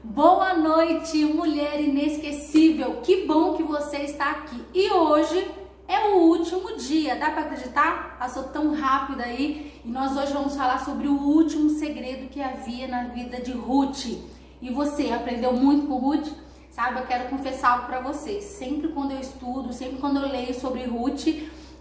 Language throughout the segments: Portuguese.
Boa noite, mulher inesquecível. Que bom que você está aqui. E hoje é o último dia. Dá para acreditar? Passou tão rápido aí. E nós hoje vamos falar sobre o último segredo que havia na vida de Ruth. E você aprendeu muito com Ruth? Sabe, eu quero confessar algo para vocês. Sempre quando eu estudo, sempre quando eu leio sobre Ruth,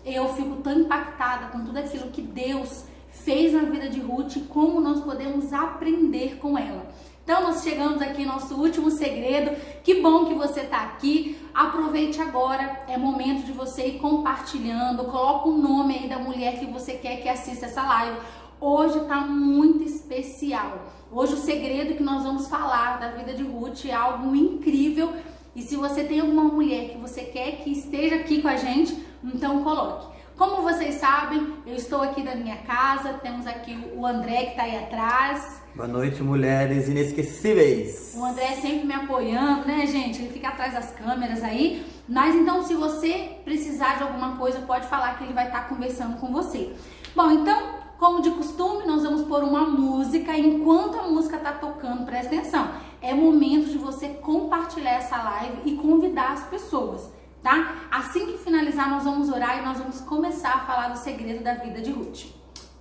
eu fico tão impactada com tudo aquilo que Deus fez na vida de Ruth e como nós podemos aprender com ela. Então nós chegamos aqui no nosso último segredo. Que bom que você está aqui. Aproveite agora, é momento de você ir compartilhando. Coloca o nome aí da mulher que você quer que assista essa live. Hoje está muito especial. Hoje o segredo que nós vamos falar da vida de Ruth é algo incrível. E se você tem alguma mulher que você quer que esteja aqui com a gente, então coloque. Como vocês sabem, eu estou aqui da minha casa, temos aqui o André que está aí atrás. Boa noite, mulheres inesquecíveis. O André sempre me apoiando, né, gente? Ele fica atrás das câmeras aí. Mas então, se você precisar de alguma coisa, pode falar que ele vai estar conversando com você. Bom, então, como de costume, nós vamos pôr uma música. Enquanto a música está tocando, presta atenção. É momento de você compartilhar essa live e convidar as pessoas, tá? Assim que finalizar, nós vamos orar e nós vamos começar a falar do segredo da vida de Ruth.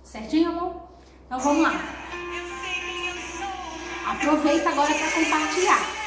Certinho, amor? Então, vamos lá. Aproveita agora para compartilhar.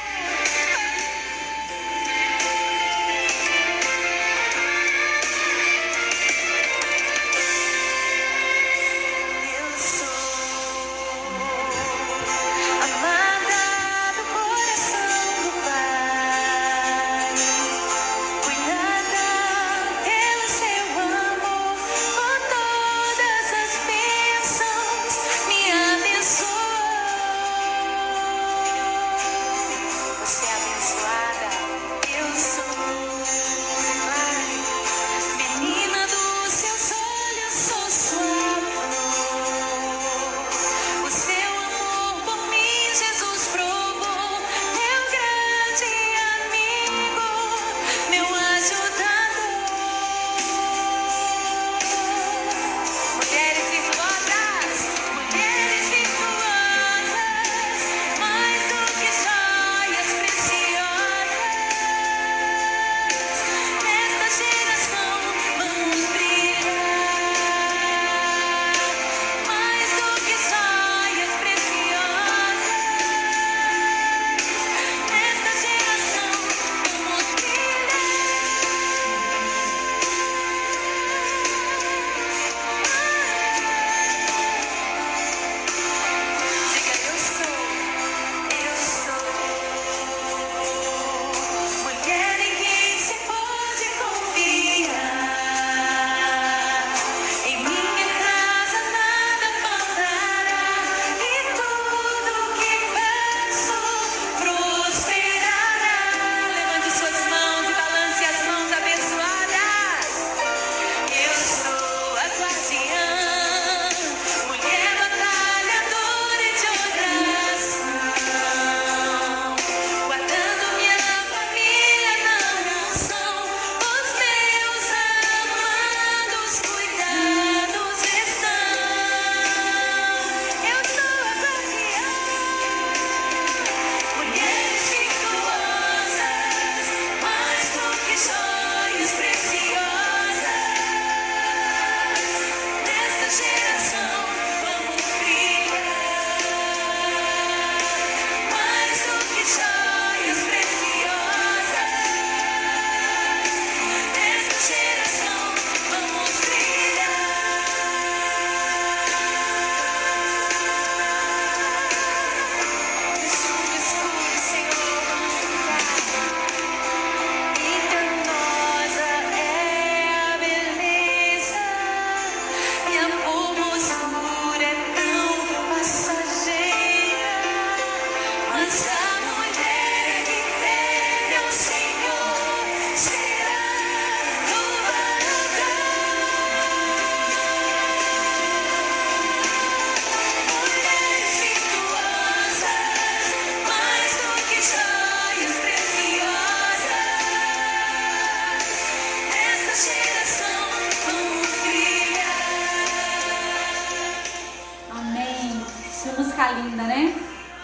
linda, né?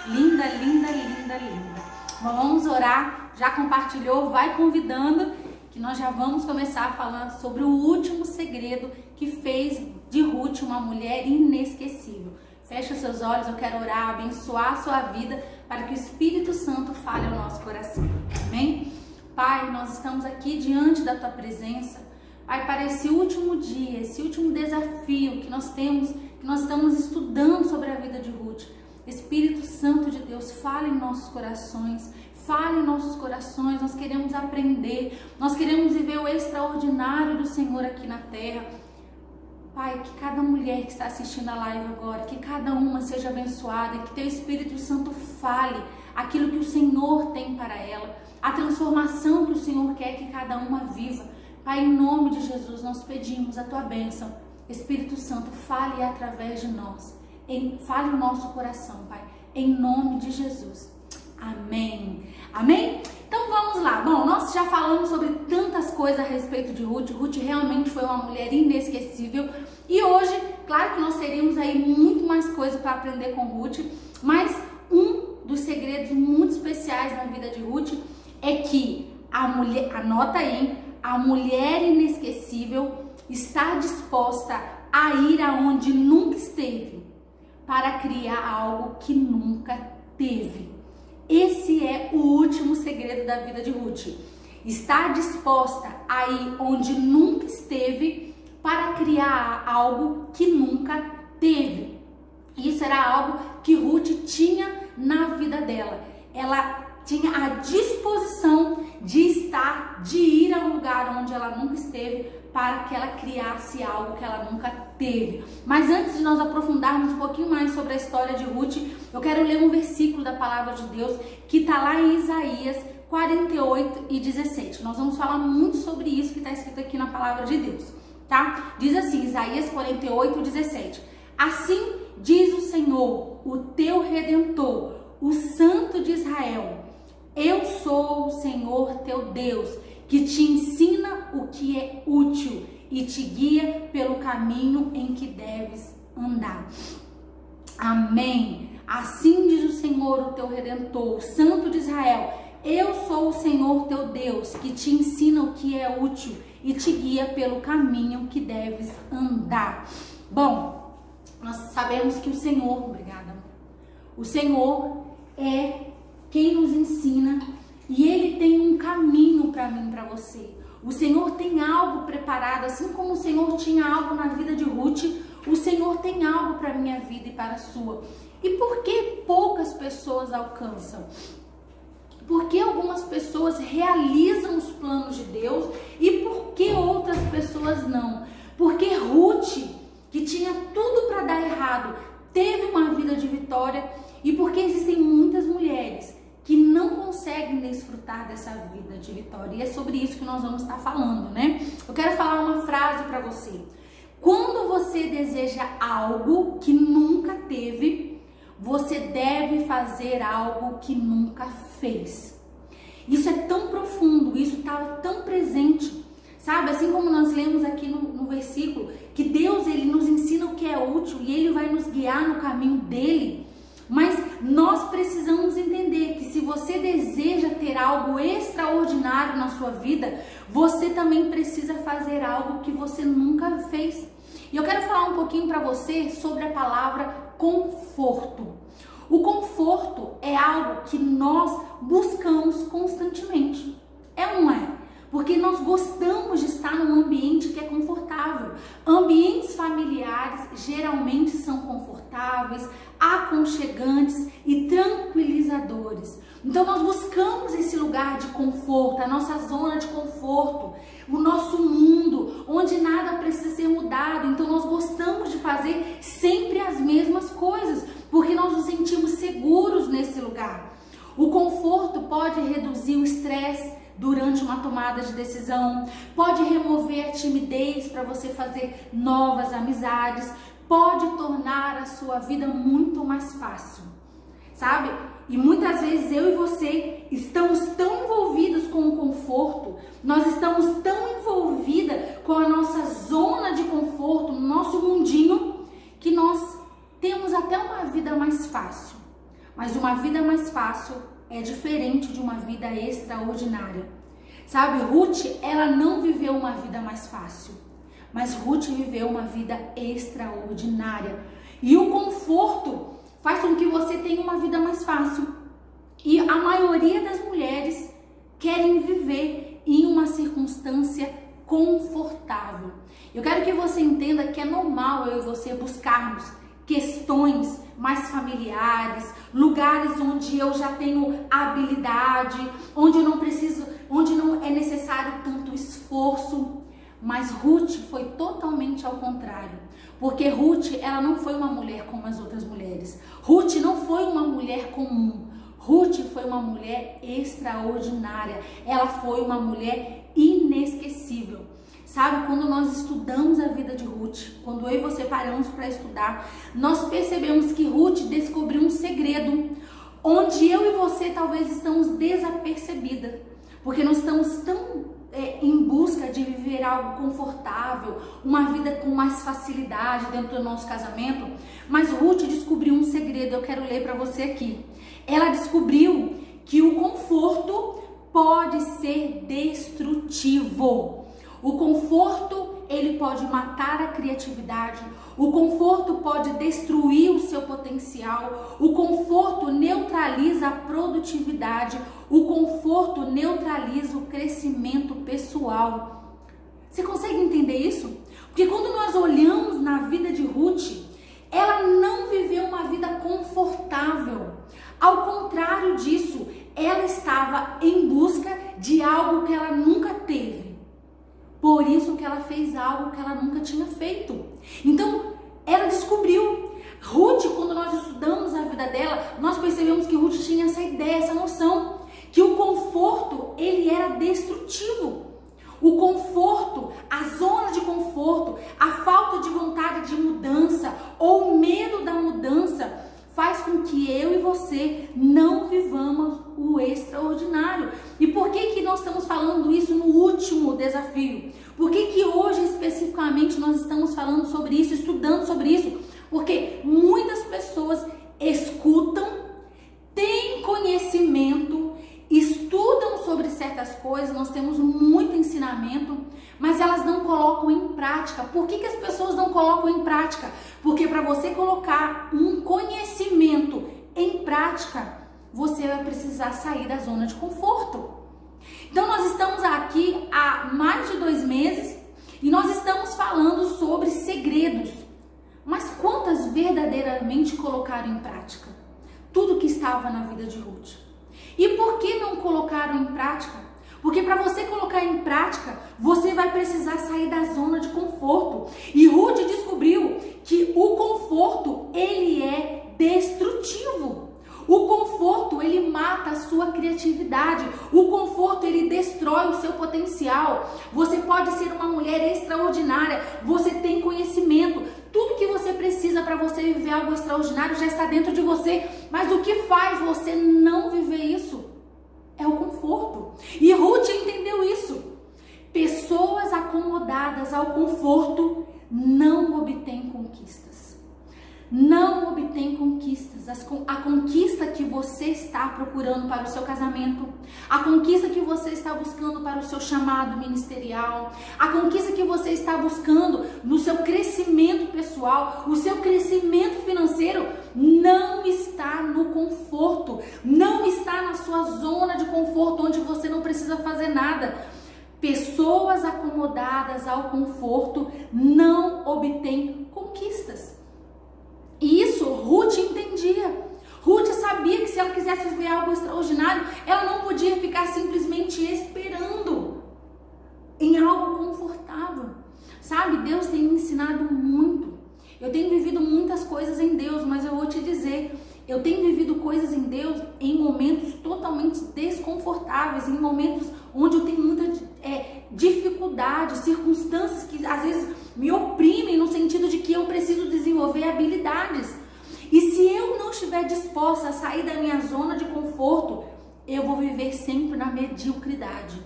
Linda linda, linda, linda, linda. Bom, vamos orar. Já compartilhou? Vai convidando, que nós já vamos começar a falar sobre o último segredo que fez de Ruth uma mulher inesquecível. Feche os seus olhos, eu quero orar, abençoar a sua vida para que o Espírito Santo fale ao nosso coração. Amém? Pai, nós estamos aqui diante da tua presença, Pai, para esse último dia, esse último desafio que nós temos, que nós estamos estudando sobre a vida de Ruth. Espírito Santo de Deus, fale em nossos corações, nós queremos aprender, nós queremos viver o extraordinário do Senhor aqui na terra. Pai, que cada mulher que está assistindo a live agora, que cada uma seja abençoada, que teu Espírito Santo fale aquilo que o Senhor tem para ela, a transformação que o Senhor quer que cada uma viva. Pai, em nome de Jesus, nós pedimos a tua bênção. Espírito Santo, fale através de nós, fale o nosso coração, Pai, em nome de Jesus. Amém. Amém? Então vamos lá. Bom, nós já falamos sobre tantas coisas a respeito de Ruth. Ruth realmente foi uma mulher inesquecível. E hoje, claro que nós teríamos aí muito mais coisa para aprender com Ruth, mas um dos segredos muito especiais na vida de Ruth é que a mulher, anota aí, a mulher inesquecível está disposta a ir aonde nunca esteve para criar algo que nunca teve. Esse é o último segredo da vida de Ruth. Está disposta a ir onde nunca esteve para criar algo que nunca teve. Isso era algo que Ruth tinha na vida dela. Ela tinha a disposição de ir a um lugar onde ela nunca esteve para que ela criasse algo que ela nunca teve. Mas antes de nós aprofundarmos um pouquinho mais sobre a história de Ruth, eu quero ler um versículo da palavra de Deus que está lá em Isaías 48 e 17. Nós vamos falar muito sobre isso que está escrito aqui na palavra de Deus, tá? Diz assim, Isaías 48 e 17. Assim diz o Senhor, o teu Redentor, o Santo de Israel. Eu sou o Senhor teu Deus, que te ensina o que é útil e te guia pelo caminho em que deves andar. Amém. Assim diz o Senhor, o teu Redentor, o Santo de Israel. Eu sou o Senhor teu Deus, que te ensina o que é útil e te guia pelo caminho que deves andar. Bom, nós sabemos que o Senhor, obrigada, o Senhor é quem nos ensina e Ele tem um caminho para mim, para você. O Senhor tem algo preparado, assim como o Senhor tinha algo na vida de Ruth, o Senhor tem algo para a minha vida e para a sua. E por que poucas pessoas alcançam? Porque algumas pessoas realizam os planos de Deus e por que outras pessoas não? Porque Ruth, que tinha tudo para dar errado, teve uma vida de vitória, e porque existem muitas mulheres que não conseguem desfrutar dessa vida de vitória. E é sobre isso que nós vamos estar falando, né? Eu quero falar uma frase para você. Quando você deseja algo que nunca teve, você deve fazer algo que nunca fez. Isso é tão profundo, isso está tão presente, sabe? Assim como nós lemos aqui no versículo, que Deus, Ele nos ensina o que é útil e Ele vai nos guiar no caminho dEle. Mas nós precisamos entender que se você deseja ter algo extraordinário na sua vida, você também precisa fazer algo que você nunca fez. E eu quero falar um pouquinho para você sobre a palavra conforto. O conforto é algo que nós buscamos constantemente. É ou não é? Porque nós gostamos de estar num ambiente que é confortável. Ambientes familiares geralmente são confortáveis, aconchegantes e tranquilizadores. Então nós buscamos esse lugar de conforto, a nossa zona de conforto, o nosso mundo, onde nada precisa ser mudado. Então nós gostamos de fazer sempre as mesmas coisas, porque nós nos sentimos seguros nesse lugar. O conforto pode reduzir o estresse durante uma tomada de decisão, pode remover a timidez para você fazer novas amizades, pode tornar a sua vida muito mais fácil, sabe? E muitas vezes eu e você estamos tão envolvidos com o conforto, nós estamos tão envolvidas com a nossa zona de conforto, no nosso mundinho, que nós temos até uma vida mais fácil. Mas uma vida mais fácil é diferente de uma vida extraordinária. Sabe, Ruth, ela não viveu uma vida mais fácil, mas Ruth viveu uma vida extraordinária. E o conforto faz com que você tenha uma vida mais fácil. E a maioria das mulheres querem viver em uma circunstância confortável. Eu quero que você entenda que é normal eu e você buscarmos questões mais familiares, lugares onde eu já tenho habilidade, onde não é necessário tanto esforço. Mas Ruth foi totalmente ao contrário, porque Ruth, ela não foi uma mulher como as outras mulheres. Ruth não foi uma mulher comum. Ruth foi uma mulher extraordinária. Ela foi uma mulher inesquecível. Sabe, quando nós estudamos a vida de Ruth, quando eu e você paramos para estudar, nós percebemos que Ruth descobriu um segredo, onde eu e você talvez estamos desapercebidas, porque nós estamos tão em busca de viver algo confortável, uma vida com mais facilidade dentro do nosso casamento. Mas Ruth descobriu um segredo, eu quero ler para você aqui. Ela descobriu que o conforto pode ser destrutivo. O conforto, ele pode matar a criatividade. O conforto pode destruir o seu potencial. O conforto neutraliza a produtividade. O conforto neutraliza o crescimento pessoal. Você consegue entender isso? Porque quando nós olhamos na vida de Ruth, ela não viveu uma vida confortável. Ao contrário disso, ela estava em busca de algo que ela nunca teve. Por isso que ela fez algo que ela nunca tinha feito. Então, ela descobriu. Ruth, quando nós estudamos a vida dela, nós percebemos que Ruth tinha essa ideia, essa noção, que o conforto, ele era destrutivo. O conforto, a zona de conforto, a falta de vontade de mudança ou o medo da mudança faz com que eu e você não vivamos o extraordinário. E por que nós estamos falando isso no último desafio? Por que hoje especificamente nós estamos falando sobre isso, estudando sobre isso? Porque muitas pessoas escutam, têm conhecimento, estudam sobre certas coisas, nós temos muito ensinamento, mas elas não colocam em prática. Por que as pessoas não colocam em prática? Porque para você colocar um conhecimento em prática, você vai precisar sair da zona de conforto. Então nós estamos aqui há mais de 2 meses e nós estamos falando sobre segredos. Mas quantas verdadeiramente colocaram em prática tudo que estava na vida de Ruth? E por que não colocaram em prática? Porque para você colocar em prática, você vai precisar sair da zona de conforto. E Ruth descobriu que o conforto, ele é destrutivo. O conforto, ele mata a sua criatividade. O conforto, ele destrói o seu potencial. Você pode ser uma mulher extraordinária. Você tem conhecimento. Tudo que você precisa para você viver algo extraordinário já está dentro de você. Mas o que faz você não viver isso? É o conforto. E Ruth entendeu isso. Pessoas acomodadas ao conforto não obtêm conquistas. Não obtém conquistas. A conquista que você está procurando para o seu casamento, a conquista que você está buscando para o seu chamado ministerial, a conquista que você está buscando no seu crescimento pessoal, o seu crescimento financeiro, não está no conforto, não está na sua zona de conforto, onde você não precisa fazer nada. Pessoas acomodadas ao conforto não obtêm conquistas. E isso Ruth entendia. Ruth sabia que se ela quisesse viver algo extraordinário, ela não podia ficar simplesmente esperando em algo confortável. Sabe, Deus tem me ensinado muito. Eu tenho vivido muitas coisas em Deus, mas eu vou te dizer, eu tenho vivido coisas em Deus em momentos totalmente desconfortáveis, em momentos onde eu tenho muita dificuldade, circunstâncias que às vezes me oprimem no sentido de que eu preciso desenvolver habilidades. E se eu não estiver disposta a sair da minha zona de conforto, eu vou viver sempre na mediocridade,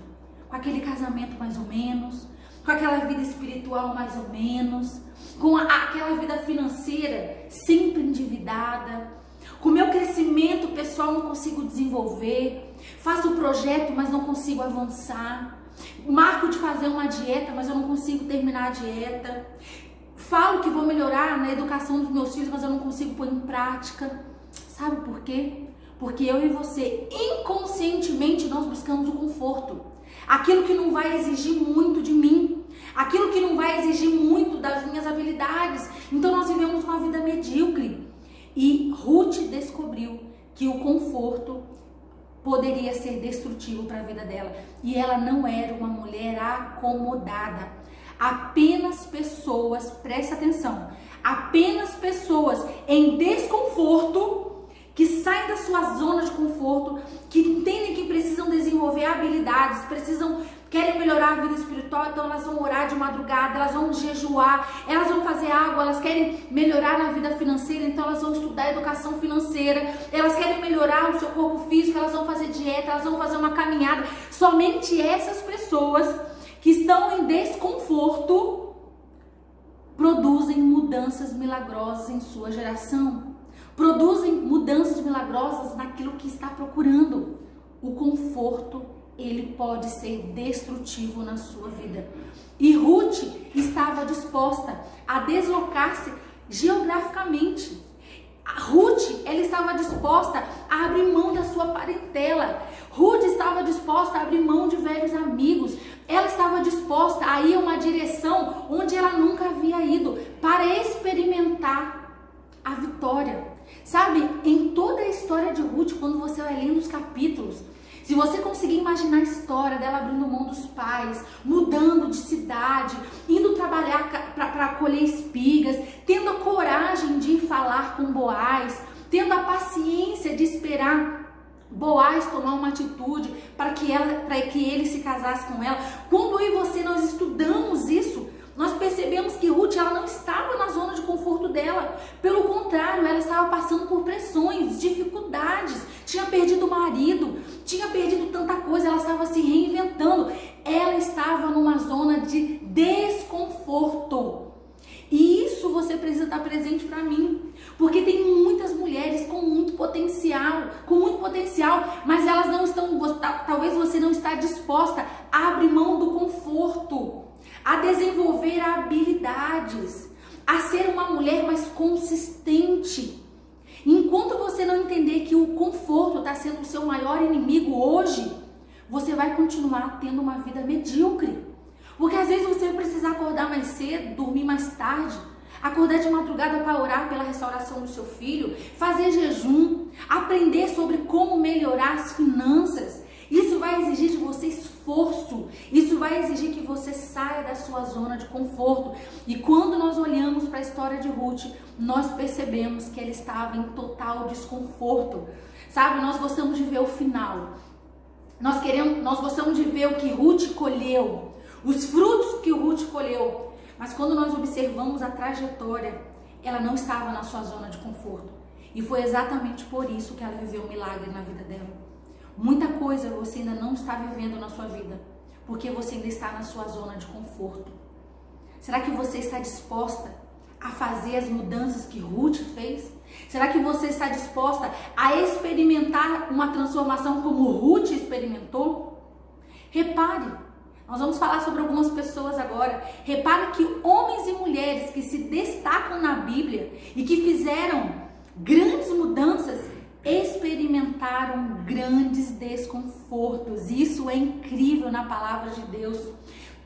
com aquele casamento mais ou menos, com aquela vida espiritual mais ou menos, com aquela vida financeira sempre endividada, Com o meu crescimento pessoal não consigo desenvolver. Faço o projeto, mas não consigo avançar. Marco de fazer uma dieta, mas eu não consigo terminar a dieta. Falo que vou melhorar na educação dos meus filhos, mas eu não consigo pôr em prática. Sabe por quê? Porque eu e você, inconscientemente, nós buscamos o conforto. Aquilo que não vai exigir muito de mim. Aquilo que não vai exigir muito das minhas habilidades. Então nós vivemos uma vida medíocre. E Ruth descobriu que o conforto poderia ser destrutivo para a vida dela. E ela não era uma mulher acomodada. Apenas pessoas, presta atenção, apenas pessoas em desconforto, que saem da sua zona de conforto, que entendem que precisam desenvolver habilidades, querem melhorar a vida espiritual, então elas vão orar de madrugada, elas vão jejuar, elas vão fazer água, elas querem melhorar na vida financeira, então elas vão estudar educação financeira, elas querem melhorar o seu corpo físico, elas vão fazer dieta, elas vão fazer uma caminhada. Somente essas pessoas que estão em desconforto produzem mudanças milagrosas em sua geração. Produzem mudanças milagrosas naquilo que está procurando. O conforto, ele pode ser destrutivo na sua vida. E Ruth estava disposta a deslocar-se geograficamente. A Ruth, ela estava disposta a abrir mão da sua parentela. Ruth estava disposta a abrir mão de velhos amigos. Ela estava disposta a ir a uma direção onde ela nunca havia ido, para experimentar a vitória. Sabe, em toda a história de Ruth, quando você vai lendo os capítulos, se você conseguir imaginar a história dela abrindo mão dos pais, mudando de cidade, indo trabalhar para colher espigas, tendo a coragem de ir falar com Boaz, tendo a paciência de esperar Boaz tomar uma atitude para que ele se casasse com ela. Quando eu e você nós estudamos isso, nós percebemos que Ruth, ela não estava na zona de conforto dela. Pelo contrário, ela estava passando por pressões, dificuldades. Tinha perdido o marido, tinha perdido tanta coisa, ela estava se reinventando. Ela estava numa zona de desconforto. E isso você precisa estar presente para mim. Porque tem muitas mulheres com muito potencial, mas elas não estão, talvez você não está disposta a abrir mão do conforto, a desenvolver habilidades, a ser uma mulher mais consistente. Enquanto você não entender que o conforto está sendo o seu maior inimigo hoje, você vai continuar tendo uma vida medíocre. Porque às vezes você vai precisar acordar mais cedo, dormir mais tarde, acordar de madrugada para orar pela restauração do seu filho, fazer jejum, aprender sobre como melhorar as finanças. Isso vai exigir de você esforço, isso vai exigir que você saia da sua zona de conforto. E quando nós olhamos para a história de Ruth, nós percebemos que ela estava em total desconforto. Sabe, nós gostamos de ver o final, nós gostamos de ver o que Ruth colheu, os frutos que Ruth colheu. Mas quando nós observamos a trajetória, ela não estava na sua zona de conforto. E foi exatamente por isso que ela viveu um milagre na vida dela. Muita coisa você ainda não está vivendo na sua vida, porque você ainda está na sua zona de conforto. Será que você está disposta a fazer as mudanças que Ruth fez? Será que você está disposta a experimentar uma transformação como Ruth experimentou? Repare, nós vamos falar sobre algumas pessoas agora. Repare que homens e mulheres que se destacam na Bíblia e que fizeram grandes mudanças, experimentaram grandes desconfortos. Isso é incrível na palavra de Deus.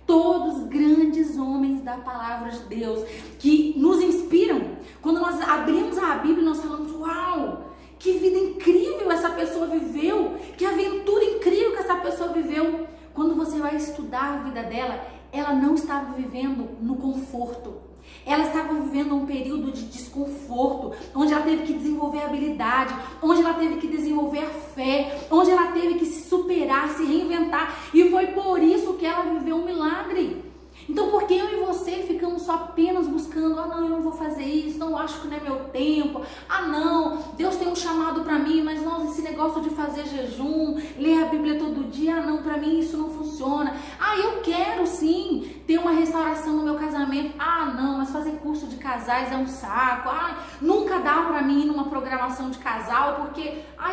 Todos grandes homens da palavra de Deus que nos inspiram. Quando nós abrimos a Bíblia, nós falamos: uau, que vida incrível essa pessoa viveu, que aventura incrível que essa pessoa viveu. Quando você vai estudar a vida dela, ela não estava vivendo no conforto. Ela estava vivendo um período de desconforto, onde ela teve que desenvolver habilidade, onde ela teve que desenvolver a fé, onde ela teve que se superar, se reinventar. E foi por isso que ela viveu um milagre. Então, por que eu e você ficamos só apenas buscando: ah, não, eu não vou fazer isso, não, acho que não é meu tempo, ah, não, Deus tem um chamado para mim, mas não, esse negócio de fazer jejum, ler a Bíblia todo dia. Ah, não, pra mim isso não funciona. Ah, eu quero sim ter uma restauração no meu casamento. Ah, não, mas fazer curso de casais é um saco. Ah, nunca dá pra mim ir numa programação de casal, porque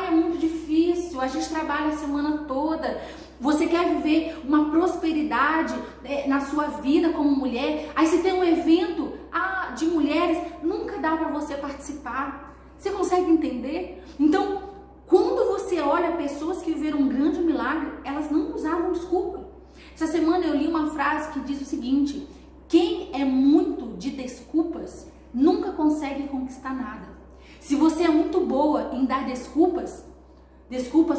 é muito difícil, a gente trabalha a semana toda. Você quer viver uma prosperidade na sua vida como mulher, aí se tem um evento de mulheres, nunca dá para você participar. Você consegue entender? Então, quando você olha pessoas que viveram um grande milagre, elas não usavam desculpa. Essa semana eu li uma frase que diz o seguinte: quem é muito de desculpas nunca consegue conquistar nada. Se você é muito boa em dar desculpas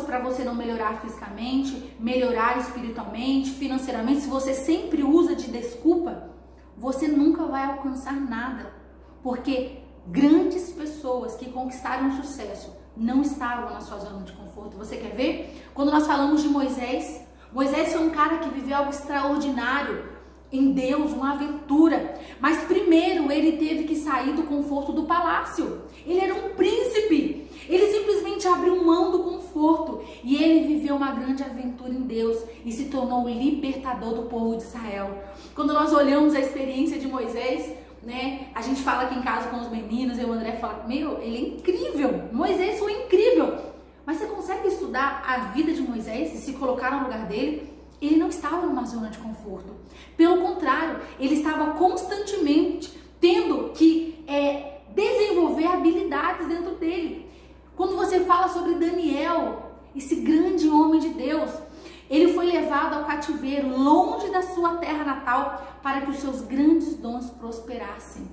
para você não melhorar fisicamente, melhorar espiritualmente, financeiramente, se você sempre usa de desculpa, você nunca vai alcançar nada. Porque grandes pessoas que conquistaram sucesso não estavam na sua zona de conforto. Você quer ver? Quando nós falamos de Moisés, Moisés foi um cara que viveu algo extraordinário em Deus, uma aventura. Mas primeiro ele teve que sair do conforto do palácio. Ele era um príncipe. Ele simplesmente abriu mão do conforto e ele viveu uma grande aventura em Deus e se tornou o libertador do povo de Israel. Quando nós olhamos a experiência de Moisés, a gente fala aqui em casa com os meninos, e o André fala, ele é incrível, Moisés foi incrível. Mas você consegue estudar a vida de Moisés e se colocar no lugar dele? Ele não estava numa zona de conforto. Pelo contrário, ele estava constantemente tendo que desenvolver habilidades dentro dele. Quando você fala sobre Daniel, esse grande homem de Deus, ele foi levado ao cativeiro, longe da sua terra natal, para que os seus grandes dons prosperassem.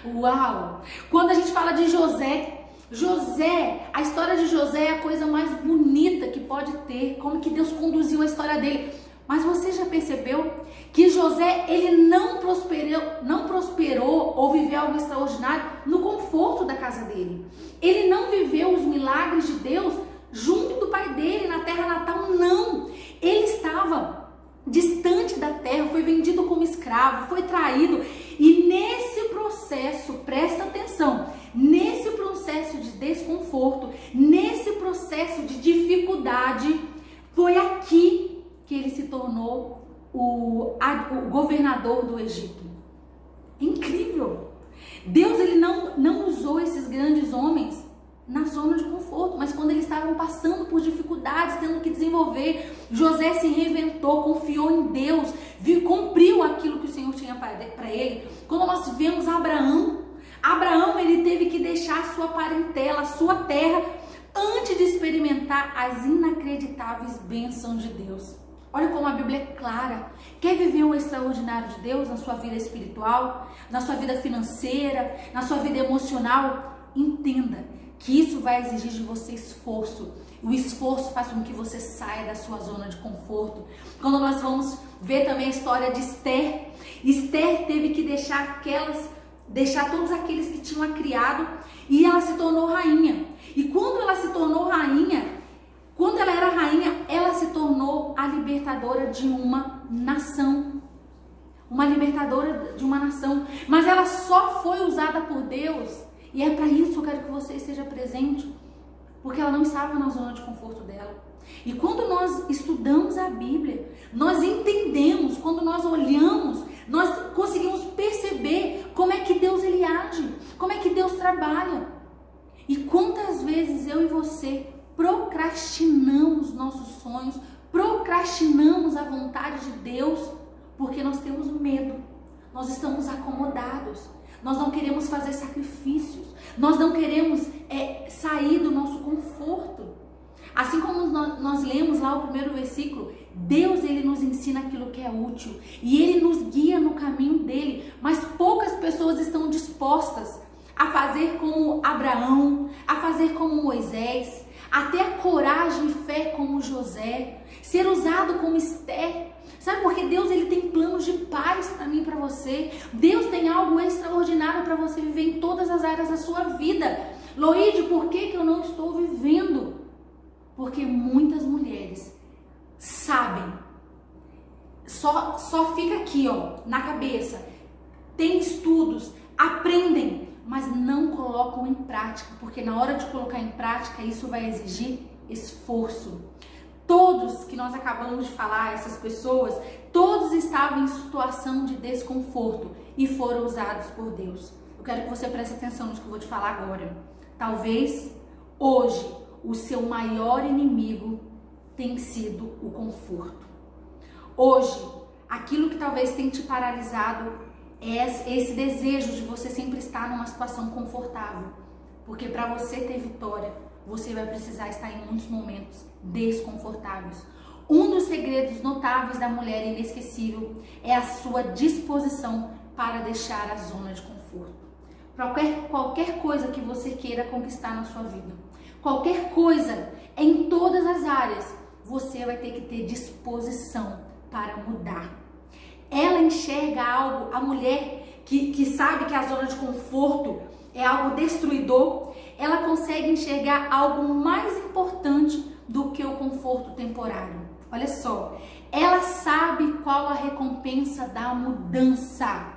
Uau! Quando a gente fala de José, a história de José é a coisa mais bonita que pode ter, como que Deus conduziu a história dele. Mas você já percebeu que José, ele não prosperou ou viveu algo extraordinário no conforto da casa dele. Ele não viveu os milagres de Deus junto do pai dele, na terra natal, não. Ele estava distante da terra, foi vendido como escravo, foi traído. E nesse processo, presta atenção, nesse processo de desconforto, nesse processo de dificuldade, foi aqui que ele se tornou o governador do Egito. Incrível! Deus, ele não usou esses grandes homens na zona de conforto, mas quando eles estavam passando por dificuldades, tendo que desenvolver, José se reinventou, confiou em Deus, cumpriu aquilo que o Senhor tinha para ele. Quando nós vemos Abraão, ele teve que deixar a sua parentela, a sua terra, antes de experimentar as inacreditáveis bênçãos de Deus. Olha como a Bíblia é clara. Quer viver o extraordinário de Deus na sua vida espiritual, na sua vida financeira, na sua vida emocional? Entenda que isso vai exigir de você esforço. O esforço faz com que você saia da sua zona de conforto. Quando nós vamos ver também a história de Esther, Esther teve que deixar todos aqueles que tinham a criado, e ela se tornou rainha. E quando ela se tornou rainha, quando ela era rainha, ela se tornou a libertadora de uma nação. Uma libertadora de uma nação. Mas ela só foi usada por Deus, e é para isso que eu quero que você esteja presente, porque ela não estava na zona de conforto dela. E quando nós estudamos a Bíblia, nós entendemos, quando nós olhamos, nós conseguimos perceber como é que Deus ele age, como é que Deus trabalha. E quantas vezes eu e você procrastinamos nossos sonhos, procrastinamos a vontade de Deus, porque nós temos medo, nós estamos acomodados, nós não queremos fazer sacrifícios, nós não queremos sair do nosso conforto. Assim como nós lemos lá o primeiro versículo, Deus ele nos ensina aquilo que é útil e ele nos guia no caminho dele, mas poucas pessoas estão dispostas a fazer como Abraão, a fazer como Moisés, a ter a coragem e fé como José, ser usado como Esther. Sabe, porque Deus ele tem planos de paz para mim e para você. Deus tem algo extraordinário para você viver em todas as áreas da sua vida. Loide, por que eu não estou vivendo? Porque muitas mulheres sabem, só fica aqui na cabeça, tem estudos, aprendem, mas não colocam em prática, porque na hora de colocar em prática isso vai exigir esforço. todos que nós acabamos de falar, essas pessoas, todos estavam em situação de desconforto e foram usados por Deus. Eu quero que você preste atenção nisso que eu vou te falar agora. Talvez hoje o seu maior inimigo tenha sido o conforto. Hoje, aquilo que talvez tenha te paralisado é esse desejo de você sempre estar numa situação confortável. Porque para você ter vitória, você vai precisar estar em muitos momentos desconfortáveis. Um dos segredos notáveis da mulher inesquecível é a sua disposição para deixar a zona de conforto. Qualquer coisa que você queira conquistar na sua vida, qualquer coisa, em todas as áreas, você vai ter que ter disposição para mudar. Ela enxerga algo, a mulher que sabe que a zona de conforto é algo destruidor, ela consegue enxergar algo mais importante do que o conforto temporário. Olha só, ela sabe qual a recompensa da mudança.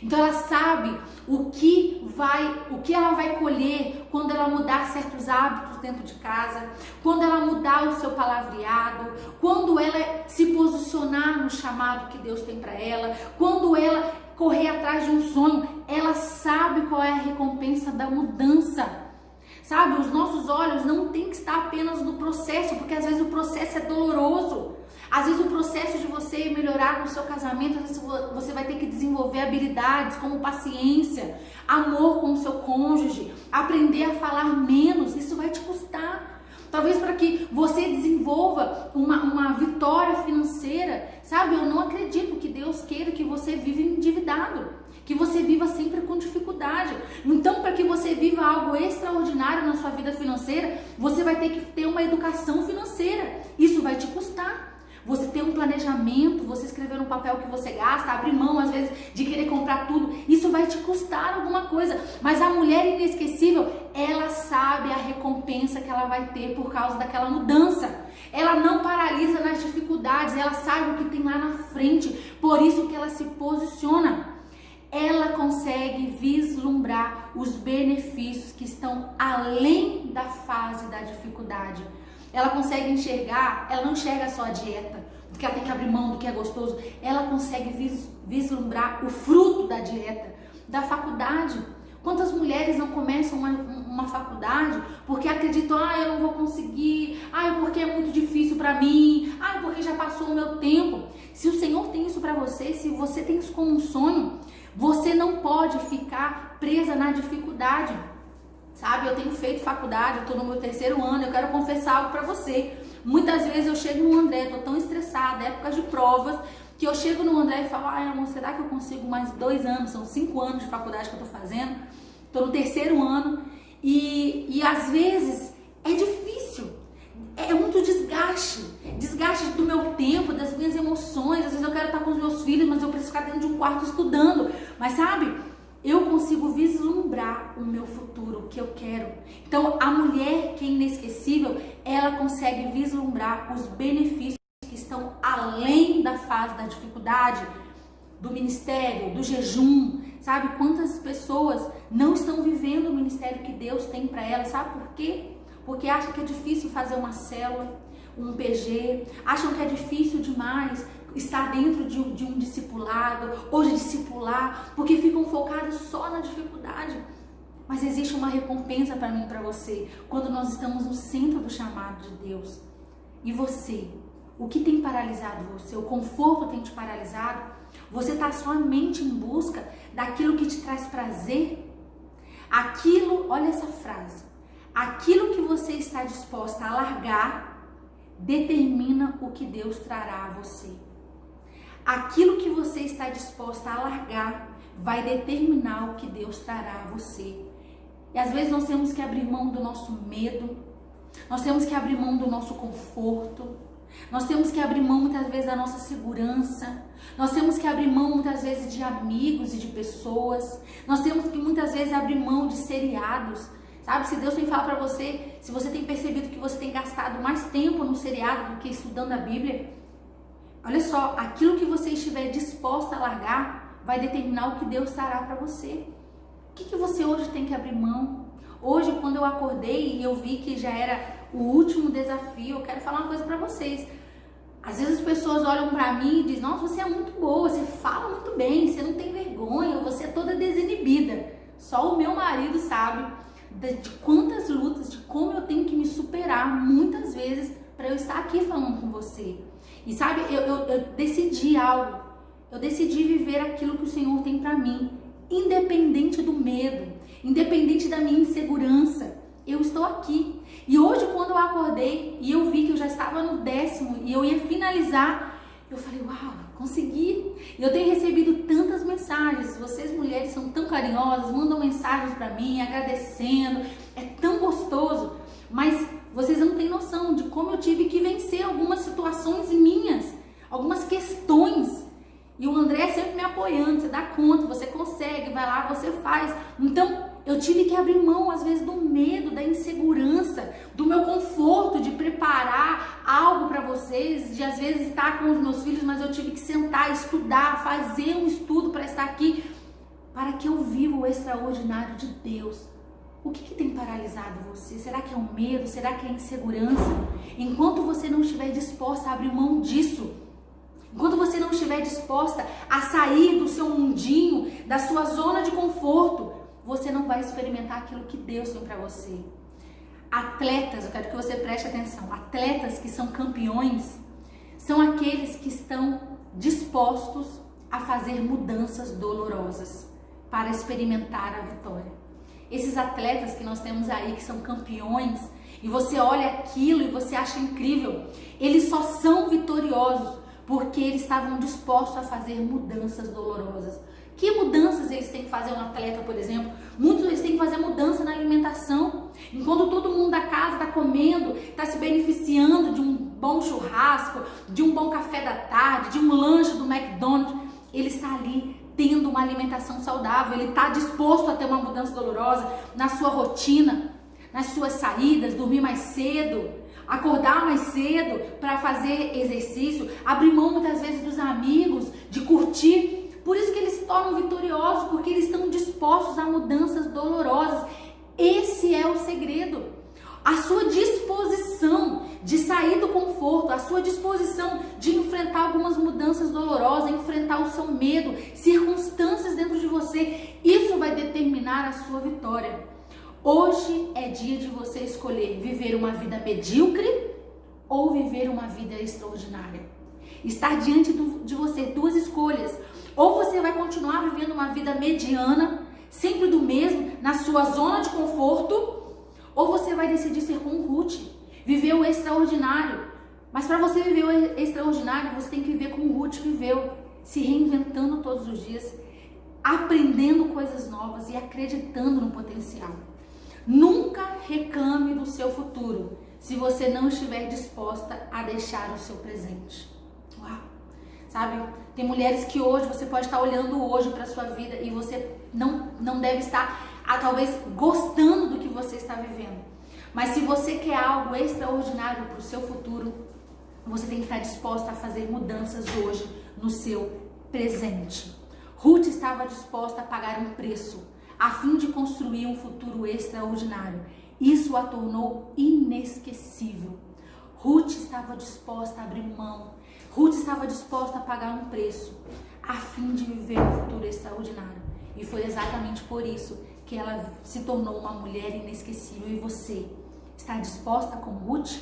Então ela sabe o que ela vai colher quando ela mudar certos hábitos dentro de casa, quando ela mudar o seu palavreado, quando ela se posicionar no chamado que Deus tem para ela, quando ela correr atrás de um sonho, ela sabe qual é a recompensa da mudança. Sabe, os nossos olhos não tem que estar apenas no processo, porque às vezes o processo é doloroso. Às vezes o processo de você melhorar no seu casamento, às vezes você vai ter que desenvolver habilidades como paciência, amor com o seu cônjuge, aprender a falar menos, isso vai te custar. Talvez para que você desenvolva uma vitória financeira, sabe? Eu não acredito que Deus queira que você viva endividado, que você viva sempre com dificuldade. Então, para que você viva algo extraordinário na sua vida financeira, você vai ter que ter uma educação financeira. Isso vai te custar. Você ter um planejamento, você escrever no papel o que você gasta, abrir mão às vezes de querer comprar tudo, isso vai te custar alguma coisa. Mas a mulher inesquecível, ela sabe a recompensa que ela vai ter por causa daquela mudança. Ela não paralisa nas dificuldades, ela sabe o que tem lá na frente, por isso que ela se posiciona. Ela consegue vislumbrar os benefícios que estão além da fase da dificuldade. Ela consegue enxergar, ela não enxerga só a dieta, do que ela tem que abrir mão, do que é gostoso. Ela consegue vislumbrar o fruto da dieta, da faculdade. Quantas mulheres não começam uma faculdade porque acreditam, eu não vou conseguir, porque é muito difícil para mim, porque já passou o meu tempo. Se o Senhor tem isso para você, se você tem isso como um sonho, você não pode ficar presa na dificuldade. Sabe, eu tenho feito faculdade, eu tô no meu 3º ano, eu quero confessar algo pra você. Muitas vezes eu chego no André, tô tão estressada, época de provas, que eu chego no André e falo, amor, será que eu consigo mais 2 anos? São 5 anos de faculdade que eu tô fazendo, tô no 3º ano, e às vezes é difícil, é muito desgaste do meu tempo, das minhas emoções. Às vezes eu quero estar com os meus filhos, mas eu preciso ficar dentro de um quarto estudando, mas sabe, eu consigo vislumbrar o meu futuro, o que eu quero. Então, a mulher que é inesquecível, ela consegue vislumbrar os benefícios que estão além da fase da dificuldade, do ministério, do jejum. Sabe quantas pessoas não estão vivendo o ministério que Deus tem para elas? Sabe por quê? Porque acham que é difícil fazer uma célula, um PG, acham que é difícil demais estar dentro de um discipulado ou de discipular, porque ficam focados só na dificuldade. Mas existe uma recompensa para mim e para você quando nós estamos no centro do chamado de Deus. E você? O que tem paralisado você? O conforto tem te paralisado? Você está somente em busca daquilo que te traz prazer? Aquilo, olha essa frase, aquilo que você está disposta a largar determina o que Deus trará a você. Aquilo que você está disposta a largar vai determinar o que Deus trará a você. E às vezes nós temos que abrir mão do nosso medo, nós temos que abrir mão do nosso conforto, nós temos que abrir mão muitas vezes da nossa segurança, nós temos que abrir mão muitas vezes de amigos e de pessoas, nós temos que muitas vezes abrir mão de seriados. Sabe, se Deus tem falado para você, se você tem percebido que você tem gastado mais tempo no seriado do que estudando a Bíblia, olha só, aquilo que você estiver disposta a largar vai determinar o que Deus trará para você. O que você hoje tem que abrir mão? Hoje, quando eu acordei e eu vi que já era o último desafio, eu quero falar uma coisa pra vocês. Às vezes as pessoas olham pra mim e dizem, nossa, você é muito boa, você fala muito bem, você não tem vergonha, você é toda desinibida. Só o meu marido sabe de quantas lutas, de como eu tenho que me superar muitas vezes para eu estar aqui falando com você. E sabe, eu decidi algo, eu decidi viver aquilo que o Senhor tem para mim, independente do medo, independente da minha insegurança, eu estou aqui. E hoje, quando eu acordei e eu vi que eu já estava no 10º e eu ia finalizar, eu falei, uau, consegui. E eu tenho recebido tantas mensagens, vocês mulheres são tão carinhosas, mandam mensagens para mim, agradecendo, é tão gostoso, mas vocês não têm noção de como eu tive que vencer algumas situações minhas, algumas questões. E o André sempre me apoiando, você dá conta, você consegue, vai lá, você faz. Então, eu tive que abrir mão, às vezes, do medo, da insegurança, do meu conforto de preparar algo para vocês, de às vezes estar com os meus filhos, mas eu tive que sentar, estudar, fazer um estudo para estar aqui, para que eu viva o extraordinário de Deus. O que tem paralisado você? Será que é o medo? Será que é a insegurança? Enquanto você não estiver disposta a abrir mão disso, enquanto você não estiver disposta a sair do seu mundinho, da sua zona de conforto, você não vai experimentar aquilo que Deus tem para você. Atletas, eu quero que você preste atenção, atletas que são campeões, são aqueles que estão dispostos a fazer mudanças dolorosas para experimentar a vitória. Esses atletas que nós temos aí, que são campeões, e você olha aquilo e você acha incrível, eles só são vitoriosos porque eles estavam dispostos a fazer mudanças dolorosas. Que mudanças eles têm que fazer, um atleta, por exemplo? Muitos eles têm que fazer mudança na alimentação. Enquanto todo mundo da casa está comendo, está se beneficiando de um bom churrasco, de um bom café da tarde, de um lanche do McDonald's, ele está ali tendo uma alimentação saudável, ele está disposto a ter uma mudança dolorosa na sua rotina, nas suas saídas, dormir mais cedo, acordar mais cedo para fazer exercício, abrir mão muitas vezes dos amigos, de curtir. Por isso que eles se tornam vitoriosos, porque eles estão dispostos a mudanças dolorosas. Esse é o segredo. A sua disposição de sair do conforto, a sua disposição de enfrentar algumas mudanças dolorosas, enfrentar o seu medo, circunstâncias dentro de você, isso vai determinar a sua vitória. Hoje é dia de você escolher viver uma vida medíocre ou viver uma vida extraordinária. Estar diante de você duas escolhas. Ou você vai continuar vivendo uma vida mediana, sempre do mesmo, na sua zona de conforto, ou você vai decidir ser como Ruth, viver o extraordinário. Mas para você viver o extraordinário, você tem que viver como Ruth viveu, se reinventando todos os dias, aprendendo coisas novas e acreditando no potencial. Nunca reclame do seu futuro se você não estiver disposta a deixar o seu presente. Uau! Sabe, tem mulheres que hoje, você pode estar olhando hoje para a sua vida e você não deve estar, talvez, gostando do que você está vivendo. Mas se você quer algo extraordinário para o seu futuro, você tem que estar disposta a fazer mudanças hoje no seu presente. Ruth estava disposta a pagar um preço a fim de construir um futuro extraordinário. Isso a tornou inesquecível. Ruth estava disposta a abrir mão. Ruth estava disposta a pagar um preço a fim de viver um futuro extraordinário. E foi exatamente por isso que ela se tornou uma mulher inesquecível. E você está disposta como Ruth?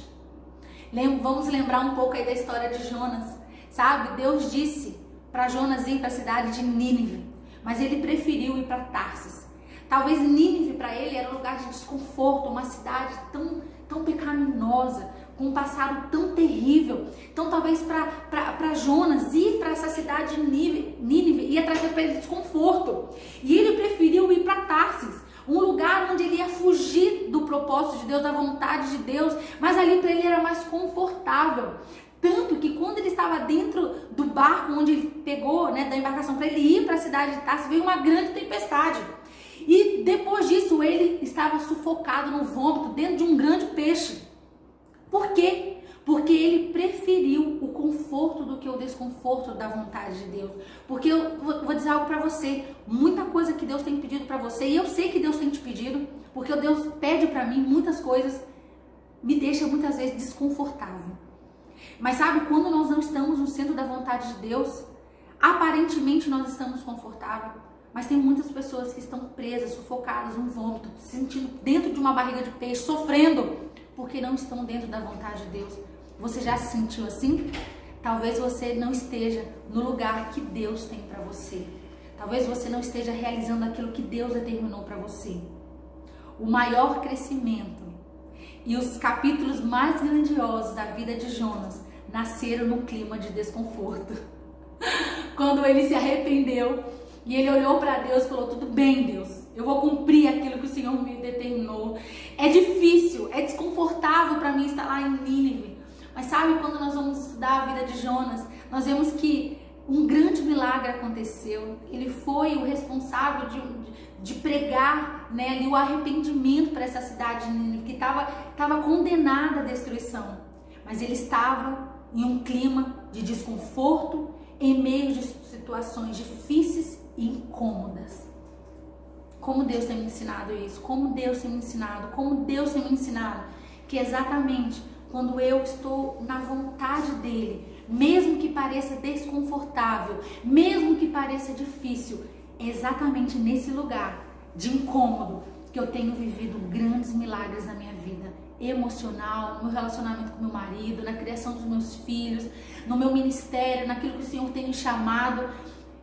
Vamos lembrar um pouco aí da história de Jonas. Sabe, Deus disse para Jonas ir para a cidade de Nínive, mas ele preferiu ir para Tarsis. Talvez Nínive para ele era um lugar de desconforto, uma cidade tão pecaminosa, com um passado tão terrível. Então talvez para Jonas ir para essa cidade de Nínive ia trazer para ele desconforto. E ele preferiu ir para Tarsis, um lugar onde ele ia fugir do propósito de Deus, da vontade de Deus, mas ali para ele era mais confortável. Tanto que quando ele estava dentro do barco, onde ele pegou, da embarcação para ele ir para a cidade de Tarsis, veio uma grande tempestade. E depois disso ele estava sufocado no vômito, dentro de um grande peixe. Por quê? Porque ele preferiu o conforto do que o desconforto da vontade de Deus. Porque eu vou dizer algo para você, muita coisa que Deus tem pedido para você, e eu sei que Deus tem te pedido, porque Deus pede para mim muitas coisas, me deixa muitas vezes desconfortável. Mas sabe, quando nós não estamos no centro da vontade de Deus, aparentemente nós estamos confortáveis, mas tem muitas pessoas que estão presas, sufocadas, no vômito, se sentindo dentro de uma barriga de peixe, sofrendo, porque não estão dentro da vontade de Deus. Você já se sentiu assim? Talvez você não esteja no lugar que Deus tem para você. Talvez você não esteja realizando aquilo que Deus determinou para você. O maior crescimento e os capítulos mais grandiosos da vida de Jonas nasceram num clima de desconforto. Quando ele se arrependeu e ele olhou para Deus e falou: tudo bem, Deus, eu vou cumprir aquilo que o Senhor me determinou. É difícil, é desconfortável para mim estar lá em Nínive. Mas sabe, quando nós vamos estudar a vida de Jonas, nós vemos que um grande milagre aconteceu. Ele foi o responsável de pregar, né, ali o arrependimento para essa cidade de Nínive, que estava condenada à destruição. Mas ele estava em um clima de desconforto, em meio de situações difíceis e incômodas. Como Deus tem me ensinado isso? Como Deus tem me ensinado? Como Deus tem me ensinado que exatamente quando eu estou na vontade dele, mesmo que pareça desconfortável, mesmo que pareça difícil, é exatamente nesse lugar de incômodo que eu tenho vivido grandes milagres na minha vida emocional, no meu relacionamento com meu marido, na criação dos meus filhos, no meu ministério, naquilo que o Senhor tem me chamado.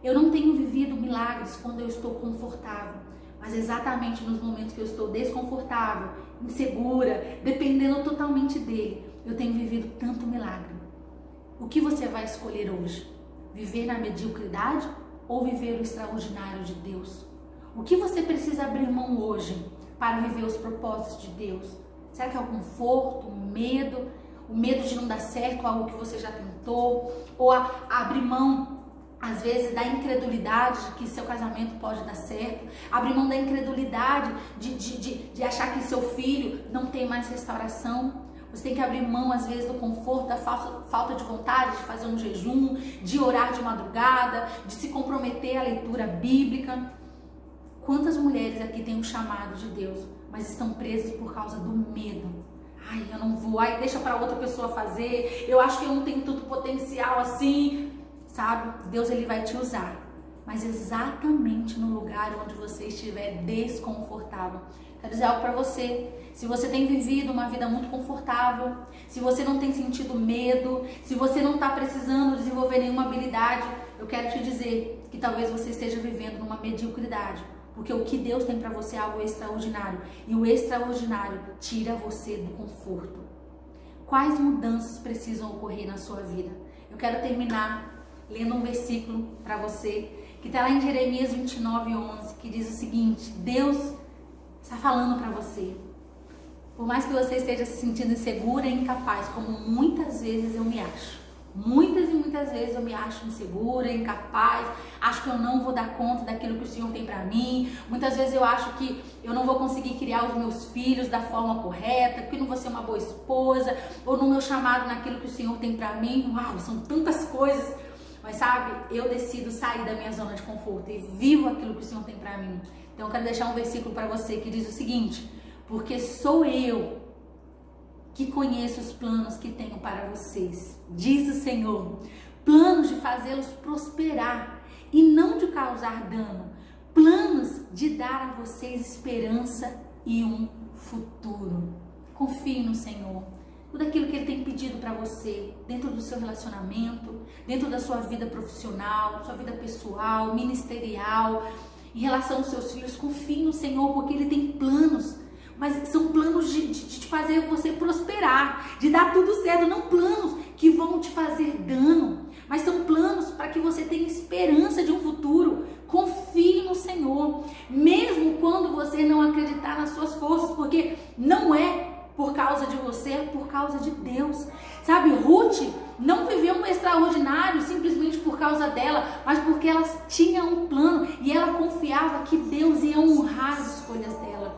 Eu não tenho vivido milagres quando eu estou confortável, mas exatamente nos momentos que eu estou desconfortável, insegura, dependendo totalmente dele, eu tenho vivido tanto milagre. O que você vai escolher hoje? Viver na mediocridade ou viver o extraordinário de Deus? O que você precisa abrir mão hoje para viver os propósitos de Deus? Será que é o conforto, o medo de não dar certo, algo que você já tentou? Ou abrir mão, às vezes, da incredulidade de que seu casamento pode dar certo? Abrir mão da incredulidade de achar que seu filho não tem mais restauração? Você tem que abrir mão, às vezes, do conforto, da falta de vontade de fazer um jejum, de orar de madrugada, de se comprometer à leitura bíblica. Quantas mulheres aqui têm um chamado de Deus, mas estão presas por causa do medo? Ai, eu não vou, ai, deixa para outra pessoa fazer, eu acho que eu não tenho tanto potencial assim. Sabe, Deus ele vai te usar, mas exatamente no lugar onde você estiver desconfortável. Quero dizer algo para você: se você tem vivido uma vida muito confortável, se você não tem sentido medo, se você não está precisando desenvolver nenhuma habilidade, eu quero te dizer que talvez você esteja vivendo numa mediocridade, porque o que Deus tem para você é algo extraordinário, e o extraordinário tira você do conforto. Quais mudanças precisam ocorrer na sua vida? Eu quero terminar lendo um versículo para você, que está lá em Jeremias 29:11, que diz o seguinte: Deus está falando para você. Por mais que você esteja se sentindo insegura e incapaz, como muitas vezes eu me acho. Muitas e muitas vezes eu me acho insegura, incapaz, acho que eu não vou dar conta daquilo que o Senhor tem para mim. Muitas vezes eu acho que eu não vou conseguir criar os meus filhos da forma correta, que eu não vou ser uma boa esposa, ou no meu chamado naquilo que o Senhor tem para mim. Uau, são tantas coisas. Mas sabe, eu decido sair da minha zona de conforto e vivo aquilo que o Senhor tem para mim. Então eu quero deixar um versículo para você que diz o seguinte: porque sou eu que conheço os planos que tenho para vocês, diz o Senhor, planos de fazê-los prosperar e não de causar dano, planos de dar a vocês esperança e um futuro. Confie no Senhor. Tudo aquilo que Ele tem pedido para você, dentro do seu relacionamento, dentro da sua vida profissional, sua vida pessoal, ministerial, em relação aos seus filhos, confie no Senhor, porque Ele tem planos, mas são planos de fazer você prosperar, de dar tudo certo, não planos que vão te fazer dano, mas são planos para que você tenha esperança de um futuro. Confie no Senhor, mesmo quando você não acreditar nas suas forças, porque não é por causa de você, é por causa de Deus. Sabe, Ruth não viveu um extraordinário simplesmente por causa dela, mas porque ela tinha um plano e ela confiava que Deus ia honrar as escolhas dela.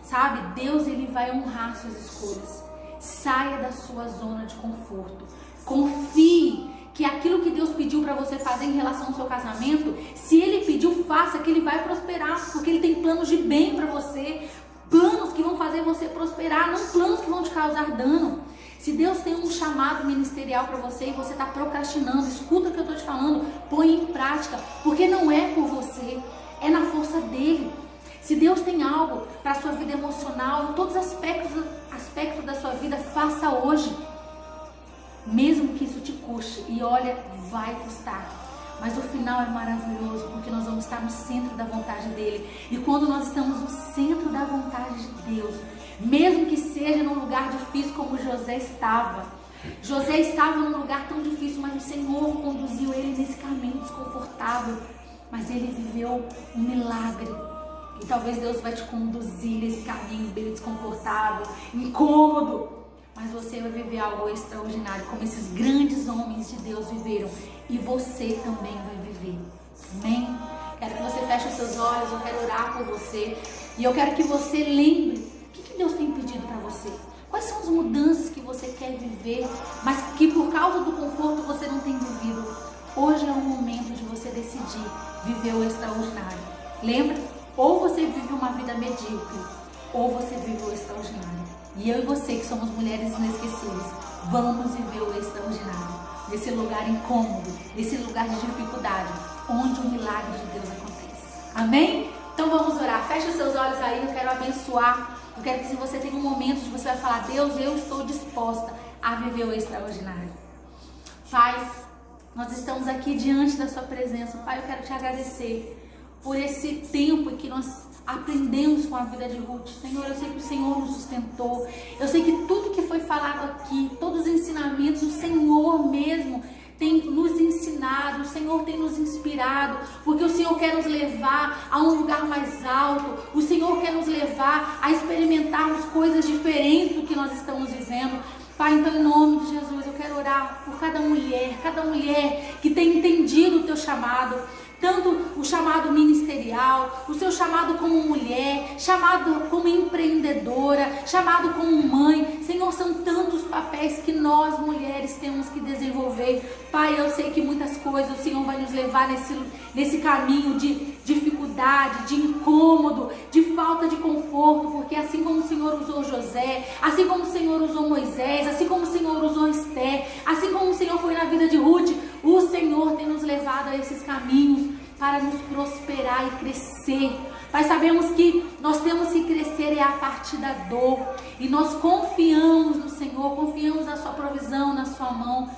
Sabe, Deus ele vai honrar suas escolhas. Saia da sua zona de conforto. Confie que aquilo que Deus pediu para você fazer em relação ao seu casamento, se Ele pediu, faça, que Ele vai prosperar, porque Ele tem planos de bem para você. Planos que vão fazer você prosperar, não planos que vão te causar dano. Se Deus tem um chamado ministerial para você e você está procrastinando, escuta o que eu estou te falando, põe em prática, porque não é por você, é na força dele. Se Deus tem algo para a sua vida emocional, em todos os aspectos da sua vida, faça hoje. Mesmo que isso te custe, e olha, vai custar. Mas o final é maravilhoso, porque nós vamos estar no centro da vontade dele. E quando nós estamos no centro da vontade de Deus, mesmo que seja num lugar difícil como José estava. José estava num lugar tão difícil, mas o Senhor conduziu ele nesse caminho desconfortável. Mas ele viveu um milagre. E talvez Deus vai te conduzir nesse caminho bem desconfortável, incômodo. Mas você vai viver algo extraordinário, como esses grandes homens de Deus viveram. E você também vai viver. Amém? Quero que você feche os seus olhos, eu quero orar por você. E eu quero que você lembre o que Deus tem pedido para você. Quais são as mudanças que você quer viver, mas que por causa do conforto você não tem vivido. Hoje é o momento de você decidir viver o extraordinário. Lembra? Ou você vive uma vida medíocre, ou você vive o extraordinário. E eu e você, que somos mulheres inesquecíveis, vamos viver o extraordinário. Nesse lugar incômodo, nesse lugar de dificuldade, onde o milagre de Deus acontece. Amém? Então vamos orar. Feche os seus olhos aí, eu quero abençoar. Eu quero que se você tem um momento de você vai falar, Deus, eu estou disposta a viver o extraordinário. Pai, nós estamos aqui diante da sua presença. Pai, eu quero te agradecer por esse tempo que nós aprendemos com a vida de Ruth. Senhor, eu sei que o Senhor nos sustentou. Eu sei que tudo que foi falado aqui, todos os ensinamentos, o Senhor mesmo tem nos ensinado, o Senhor tem nos inspirado, porque o Senhor quer nos levar a um lugar mais alto, o Senhor quer nos levar a experimentarmos coisas diferentes do que nós estamos vivendo. Pai, então em nome de Jesus, eu quero orar por cada mulher que tem entendido o teu chamado, tanto o chamado ministerial, o seu chamado como mulher, chamado como empreendedora, chamado como mãe. Senhor, são tantos papéis que nós mulheres temos que desenvolver. Pai, eu sei que muitas coisas o Senhor vai nos levar nesse caminho de dificuldade, de incômodo, de falta de conforto, porque assim como o Senhor usou José, assim como o Senhor usou Moisés, assim como o Senhor usou Esther, assim como o Senhor foi na vida de Ruth, o Senhor tem nos levado a esses caminhos para nos prosperar e crescer. Pai, sabemos que nós temos que crescer a partir da dor. E nós confiamos no Senhor, confiamos na sua provisão, na sua mão.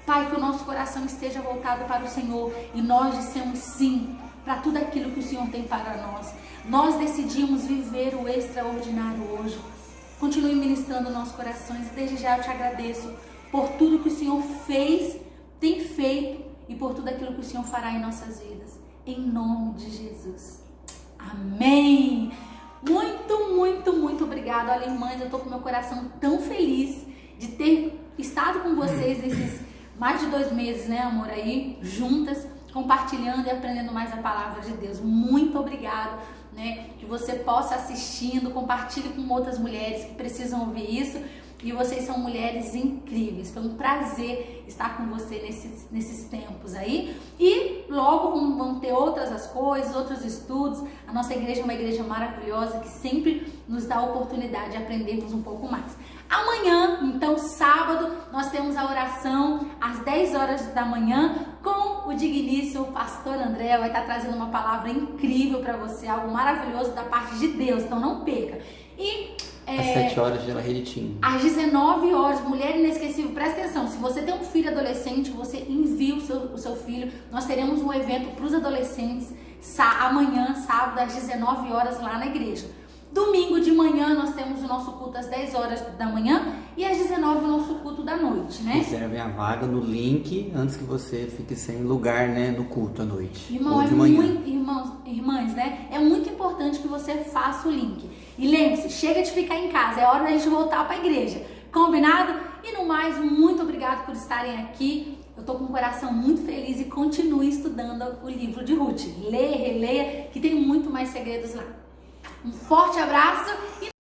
Pai, que o nosso coração esteja voltado para o Senhor e nós dissemos sim para tudo aquilo que o Senhor tem para nós. Nós decidimos viver o extraordinário hoje. Continue ministrando nossos corações. Desde já eu te agradeço por tudo que o Senhor fez, tem feito e por tudo aquilo que o Senhor fará em nossas vidas. Em nome de Jesus. Amém. Muito obrigada. Olha, irmãs, eu tô com meu coração tão feliz de ter estado com vocês nesses mais de 2 meses, né, amor, aí, juntas, compartilhando e aprendendo mais a palavra de Deus. Muito obrigada, né, que você possa assistindo, compartilhe com outras mulheres que precisam ouvir isso. E vocês são mulheres incríveis. Foi um prazer estar com você nesses tempos aí. E logo vão ter outras coisas, outros estudos. A nossa igreja é uma igreja maravilhosa que sempre nos dá a oportunidade de aprendermos um pouco mais. Amanhã, então sábado, nós temos a oração às 10 horas da manhã com o digníssimo pastor André. Vai estar trazendo uma palavra incrível para você, algo maravilhoso da parte de Deus. Então não perca. E às 7 horas de Reditinho. Às 19 horas, mulher inesquecível, presta atenção, se você tem um filho adolescente, você envia o seu filho. Nós teremos um evento para os adolescentes amanhã, sábado, às 19 horas lá na igreja. Domingo de manhã nós temos o nosso culto às 10 horas da manhã e às 19 o nosso culto da noite, né? Reservem a vaga no link antes que você fique sem lugar, né, no culto à noite. Irmão, ou de manhã. Irmãs, né? É muito importante que você faça o link. E lembre-se, chega de ficar em casa, é hora da gente voltar para a igreja. Combinado? E no mais, muito obrigado por estarem aqui. Eu tô com o coração muito feliz e continue estudando o livro de Ruth. Leia, releia, que tem muito mais segredos lá. Um forte abraço e